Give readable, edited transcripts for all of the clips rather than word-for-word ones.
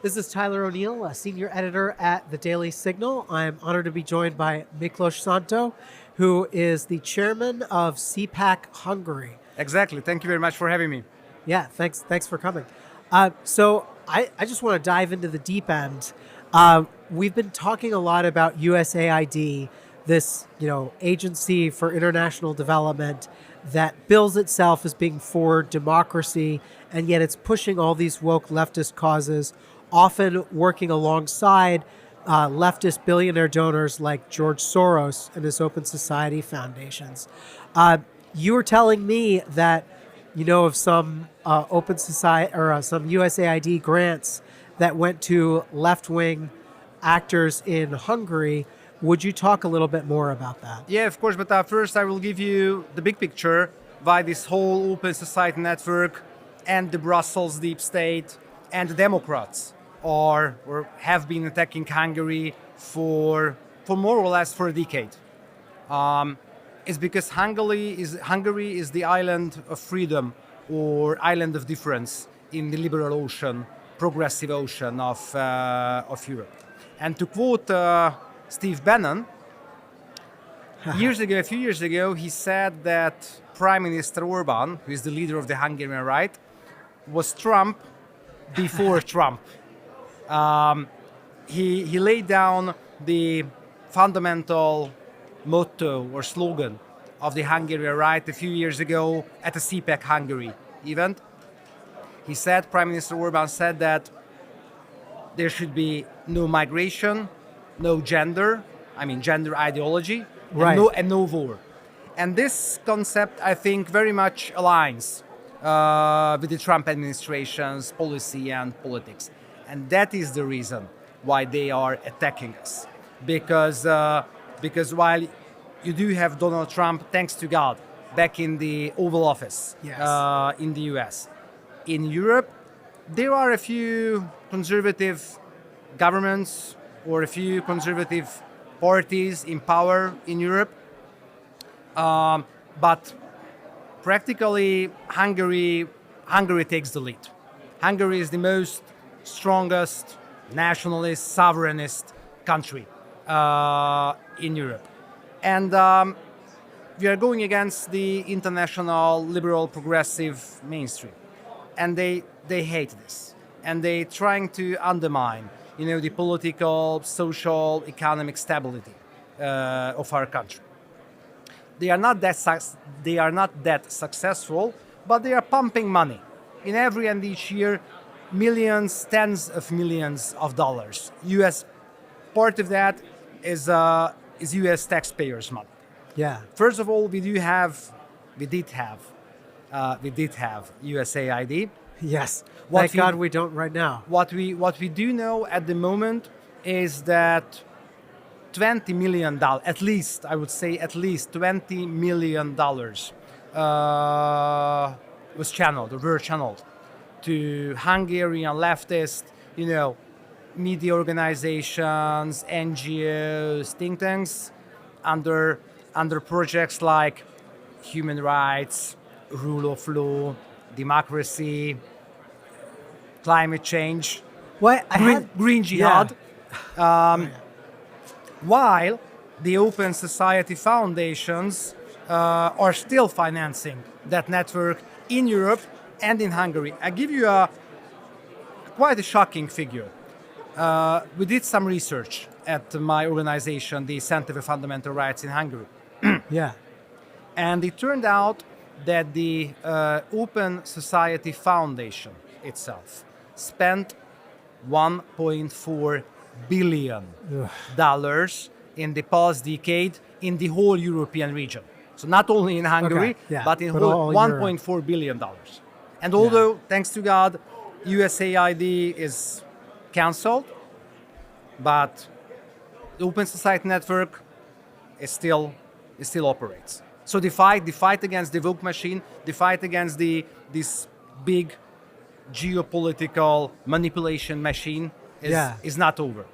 This is Tyler O'Neill, a senior editor at The Daily Signal. I'm honored to be joined by Miklós Szánthó, who is the chairman of CPAC Hungary. Exactly. Thank you very much for having me. Yeah, thanks for coming. So I just want to dive into the deep end. We've been talking a lot about USAID, this agency for international development that bills itself as being for democracy, and yet it's pushing all these woke leftist causes, often working alongside leftist billionaire donors like George Soros and his Open Society foundations. You were telling me that you know of some Open Society or some USAID grants that went to left-wing actors in Hungary. Would you talk a little bit more about that? Yeah, of course. But first, I will give you the big picture why this whole Open Society network and the Brussels deep state and the Democrats are or have been attacking Hungary for more or less for a decade. It's because Hungary is the island of freedom or island of difference in the liberal ocean, progressive ocean of Europe. And to quote Steve Bannon, a few years ago, he said that Prime Minister Orbán, who is the leader of the Hungarian right, was Trump before Trump. He laid down the fundamental motto or slogan of the Hungarian right a few years ago at the CPAC Hungary event. He said, Prime Minister Orbán said that there should be no migration, no gender ideology, right, and no war. And this concept, I think, very much aligns with the Trump administration's policy and politics. And that is the reason why they are attacking us. Because while you do have Donald Trump, thanks to God, back in the Oval Office, yes, in the US. In Europe, there are a few conservative governments or a few conservative parties in power in Europe. But practically, Hungary takes the lead. Hungary is the most strongest nationalist, sovereignist country in Europe. And we are going against the international liberal progressive mainstream. And they hate this. And they're trying to undermine the political, social, economic stability of our country. They are not that successful, but they are pumping money in every and each year, millions, tens of millions of dollars. Part of that is U.S. taxpayers' money. yeah. First of all, we did have USAID. Yes. Thank God we don't right now. What we do know at the moment is that $20 million, at least $20 million were channeled to Hungarian leftist, media organizations, NGOs, think tanks, under projects like human rights, rule of law, democracy, climate change, green jihad. Yeah. While the Open Society foundations are still financing that network in Europe and in Hungary. I give you quite a shocking figure. We did some research at my organization, the Center for Fundamental Rights in Hungary. Yeah. And it turned out that the Open Society Foundation itself spent $1.4 billion in the past decade in the whole European region. So not only in Hungary, but in whole $1.4 billion. And although, thanks to God, USAID is cancelled, but the Open Society Network is still operates. So the fight against the woke machine, the fight against this big geopolitical manipulation machine is not over.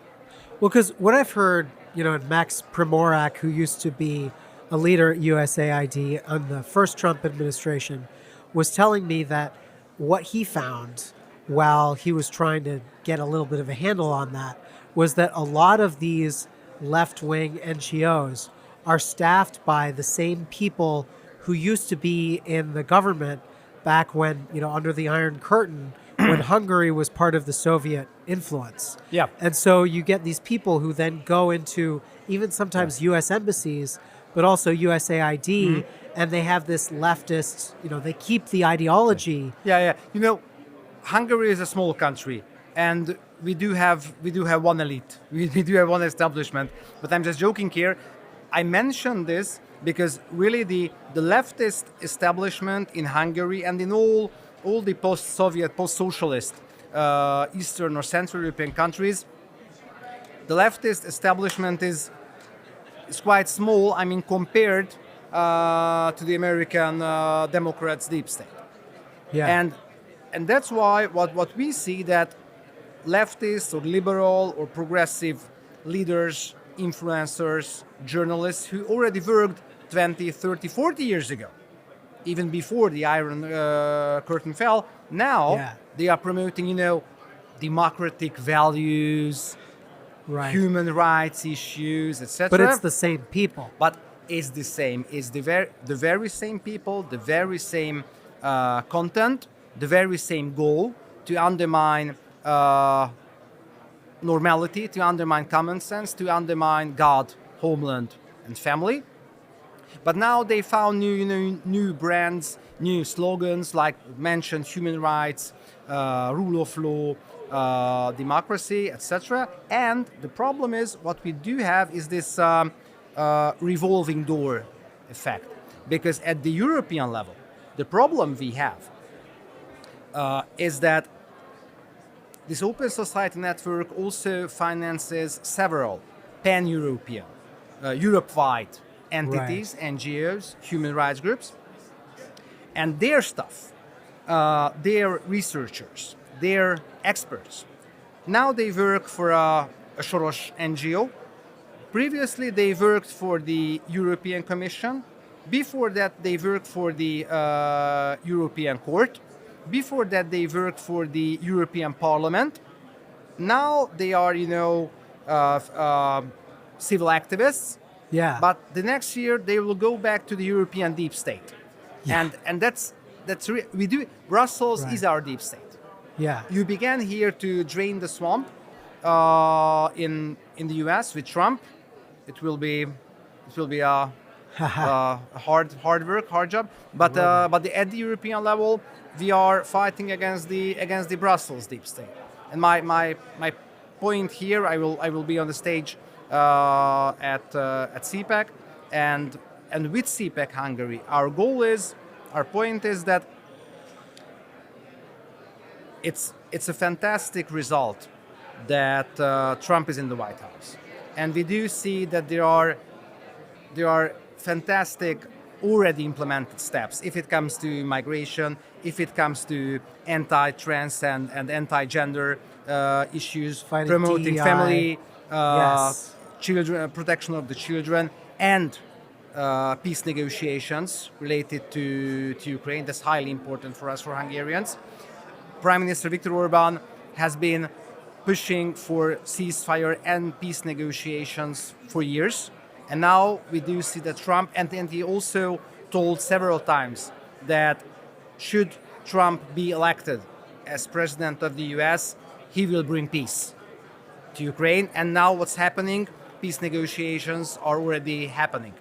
Well, because what I've heard, Max Primorak, who used to be a leader at USAID on the first Trump administration, was telling me that what he found while he was trying to get a little bit of a handle on that, was that a lot of these left-wing NGOs are staffed by the same people who used to be in the government back when, under the Iron Curtain, when Hungary was part of the Soviet influence. Yeah. And so you get these people who then go into even sometimes US embassies, but also USAID, and they have this leftist, they keep the ideology. Yeah. Hungary is a small country, and we do have one elite. We do have one establishment. But I'm just joking here. I mentioned this because really the leftist establishment in Hungary and in all the post-Soviet, post-socialist Eastern or Central European countries, the leftist establishment is quite small. I mean, compared to the American Democrats' deep state. Yeah. And that's why what we see that leftists or liberal or progressive leaders, influencers, journalists who already worked 20, 30, 40 years ago, even before the Iron Curtain fell, now they are promoting, democratic values, right, human rights issues, etc. But it's the same people. But it's the same. It's the very same people, the very same content, the very same goal to undermine normality, to undermine common sense, to undermine God, homeland, and family. But now they found new brands, new slogans like mentioned human rights, rule of law, democracy, etc. And the problem is what we do have is this revolving door effect. Because at the European level, the problem we have is that this open society network also finances several pan-European, Europe-wide entities, right, NGOs, human rights groups, and their staff, their researchers, their experts. Now they work for a Soros NGO. Previously, they worked for the European Commission. Before that, they worked for the European Court. Before that, they worked for the European Parliament. Now they are, civil activists. Yeah. But the next year they will go back to the European deep state. Yeah. And that's we do. Brussels is our deep state. Yeah. You began here to drain the swamp in the US with Trump. It will be a hard work, hard job. But at the European level, we are fighting against the Brussels deep state. And my point here, I will be on the stage at CPAC and with CPAC Hungary. Our point is that it's a fantastic result that Trump is in the White House, and we do see that there are fantastic already implemented steps if it comes to migration, if it comes to anti-trans and anti-gender issues, fighting promoting DEI. family, Yes. children, protection of the children, and peace negotiations related to Ukraine. That's highly important for us, for Hungarians. Prime Minister Viktor Orbán has been pushing for ceasefire and peace negotiations for years. And now we do see that Trump, and he also told several times that should Trump be elected as president of the US, he will bring peace to Ukraine. And now what's happening? Peace negotiations are already happening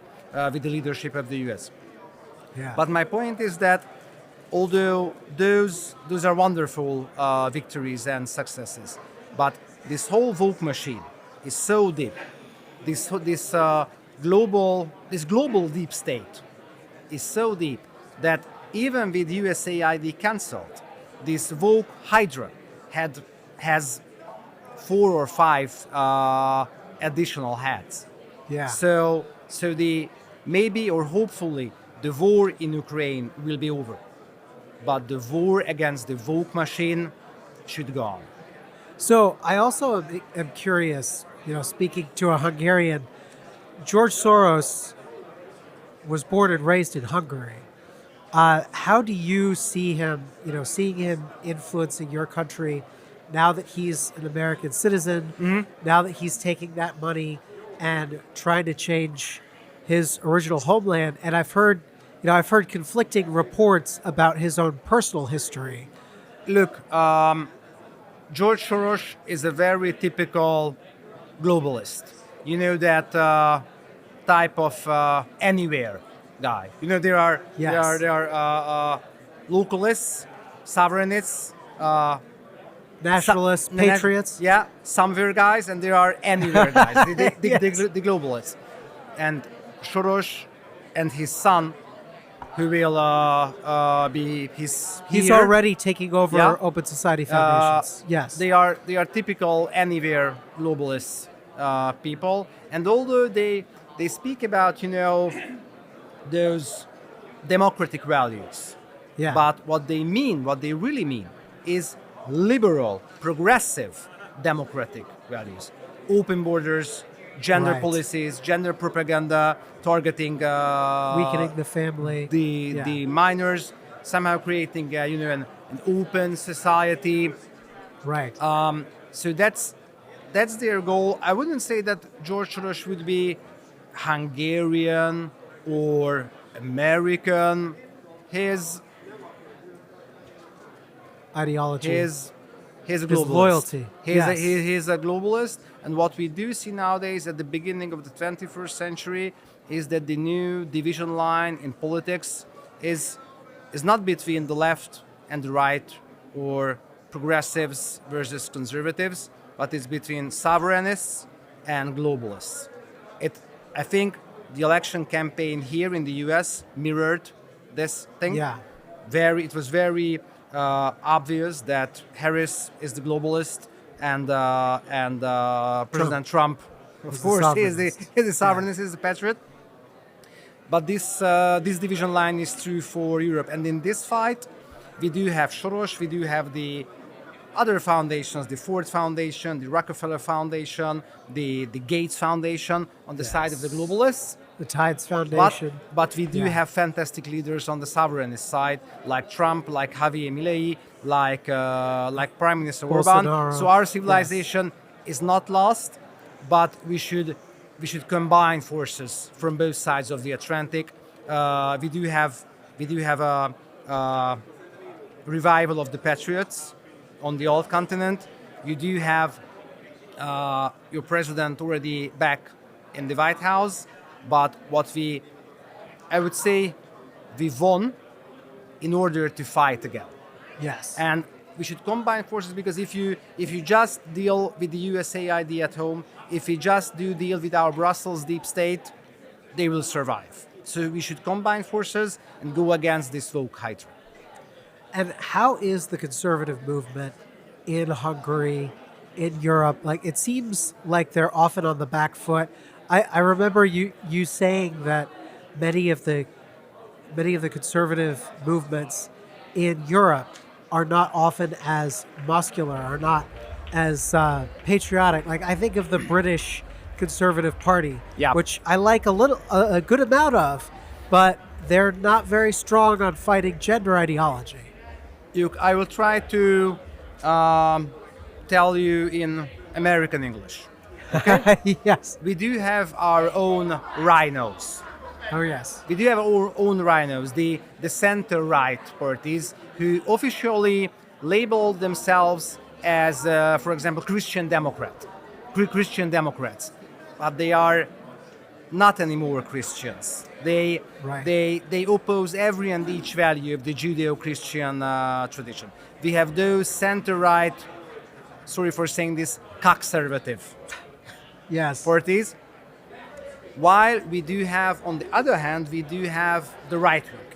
with the leadership of the US. Yeah. But my point is that although those are wonderful victories and successes, but this whole woke machine is so deep. This global deep state is so deep that even with USAID cancelled, this woke hydra has 4 or 5 additional heads. Yeah. So maybe or hopefully the war in Ukraine will be over, but the war against the woke machine should go on. So I also am curious, speaking to a Hungarian, George Soros was born and raised in Hungary. How do you see him, seeing him influencing your country now that he's an American citizen, now that he's taking that money and trying to change his original homeland? And I've heard conflicting reports about his own personal history. Look, George Soros is a very typical globalist. You know that type of anywhere guy. There are Yes. localists, sovereignists, Nationalists, patriots. yeah, somewhere guys, and there are anywhere guys. Yes. The globalists, and Soros and his son, who will be his. He's peer, already taking over Yeah. Open Society Foundations. Yes. They are typical anywhere globalist people, and although they speak about those democratic values, Yeah. but what they really mean, is liberal, progressive, democratic values, open borders, gender Right. policies, gender propaganda, targeting Weakening the family. the minors, somehow creating an open society. Right. So that's their goal. I wouldn't say that George Soros would be Hungarian or American. His Ideology. He's a globalist. loyalty. Yes. He's a globalist. And what we do see nowadays at the beginning of the 21st century is that the new division line in politics is not between the left and the right, or progressives versus conservatives, but it's between sovereignists and globalists. I think the election campaign here in the US mirrored this thing. Yeah. It was very obvious that Harris is the globalist, and President Trump, of Is the course, is sovereignist. the sovereignist, is the patriot. But this division line is true for Europe, and in this fight, we do have Soros, we do have the other foundations, the Ford Foundation, the Rockefeller Foundation, the Gates Foundation on the side of the globalists. The Tides Foundation. But we do Yeah. have fantastic leaders on the sovereignist side, like Trump, like Javier Milei, like Prime Minister Orban. Bolsonaro. So our civilization is not lost, but we should combine forces from both sides of the Atlantic. We do have a revival of the patriots on the old continent. You do have your president already back in the White House. But I would say, we won in order to fight again. Yes. And we should combine forces, because if you just deal with the USAID at home, if we just deal with our Brussels deep state, they will survive. So we should combine forces and go against this woke hydra. And how is the conservative movement in Hungary, in Europe? Like, it seems like they're often on the back foot. I remember you saying that many of the conservative movements in Europe are not often as muscular, are not as patriotic. Like, I think of the British Conservative Party, Yeah. which I like a good amount of, but they're not very strong on fighting gender ideology. I will try to tell you in American English. Yes. We do have our own rhinos. Oh, yes. We do have our own rhinos, the center-right parties, who officially label themselves as, for example, Christian Democrats, but they are not anymore Christians. They oppose every and each value of the Judeo-Christian tradition. We have those center-right, sorry for saying this, conservative Yes. parties. While we do have, on the other hand, we do have the right wing.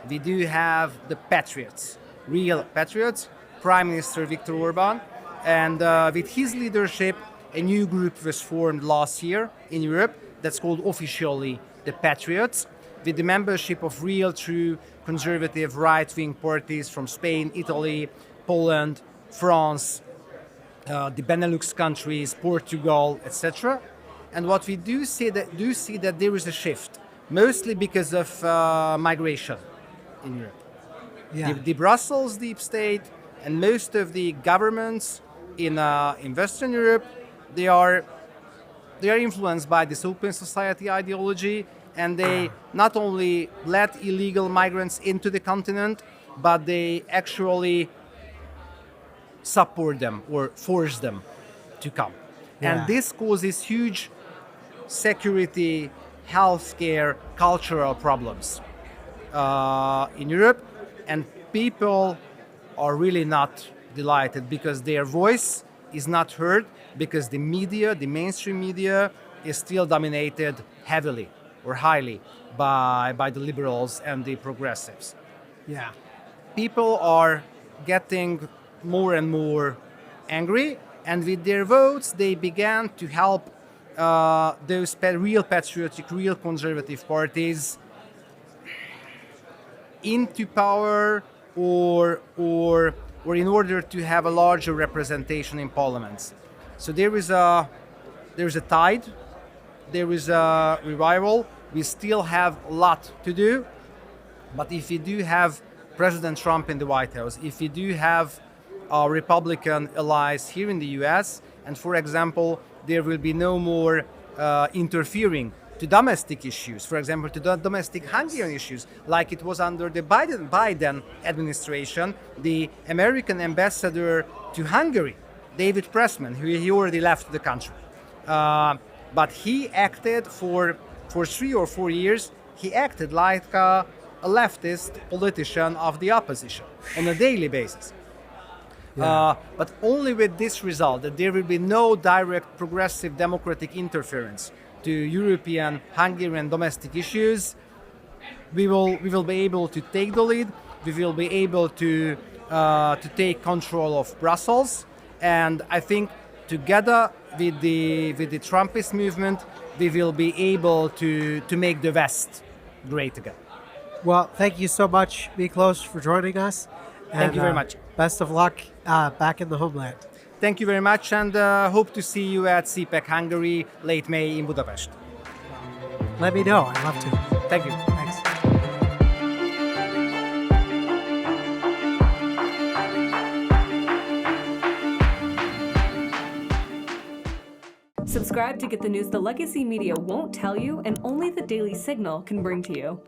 We do have the patriots, real patriots, Prime Minister Viktor Orban, and with his leadership, a new group was formed last year in Europe that's called officially the Patriots, with the membership of real, true, conservative, right-wing parties from Spain, Italy, Poland, France, the Benelux countries, Portugal, etc. And what we do see that there is a shift, mostly because of migration. in Europe. Yeah. The Brussels deep state and most of the governments in Western Europe, they are influenced by this open society ideology, and they not only let illegal migrants into the continent, but they actually support them or force them to come. Yeah. And this causes huge security, healthcare, cultural problems in Europe, and people are really not delighted because their voice is not heard, because the media, the mainstream media, is still dominated heavily or highly by the liberals and the progressives. Yeah. People are getting more and more angry, and with their votes, they began to help those real patriotic, real conservative parties into power, or in order to have a larger representation in parliaments. So there is a tide, there is a revival. We still have a lot to do, but if you do have President Trump in the White House, if you do have Republican allies here in the US, and for example, there will be no more interfering to domestic issues, for example, to the domestic Hungarian issues, like it was under the Biden administration. The American ambassador to Hungary, David Pressman, he already left the country. But he acted for 3 or 4 years, he acted like a leftist politician of the opposition on a daily basis. Yeah. But only with this result, that there will be no direct progressive democratic interference to European, Hungarian domestic issues, we will be able to take the lead. We will be able to take control of Brussels, and I think together with the Trumpist movement, we will be able to make the West great again. Well, thank you so much, Miklós, for joining us. Thank you very much. Best of luck back in the homeland. Thank you very much, and hope to see you at CPAC Hungary late May in Budapest. Let me know. I'd love to. Thank you. Thanks. Subscribe to get the news the legacy media won't tell you and only the Daily Signal can bring to you.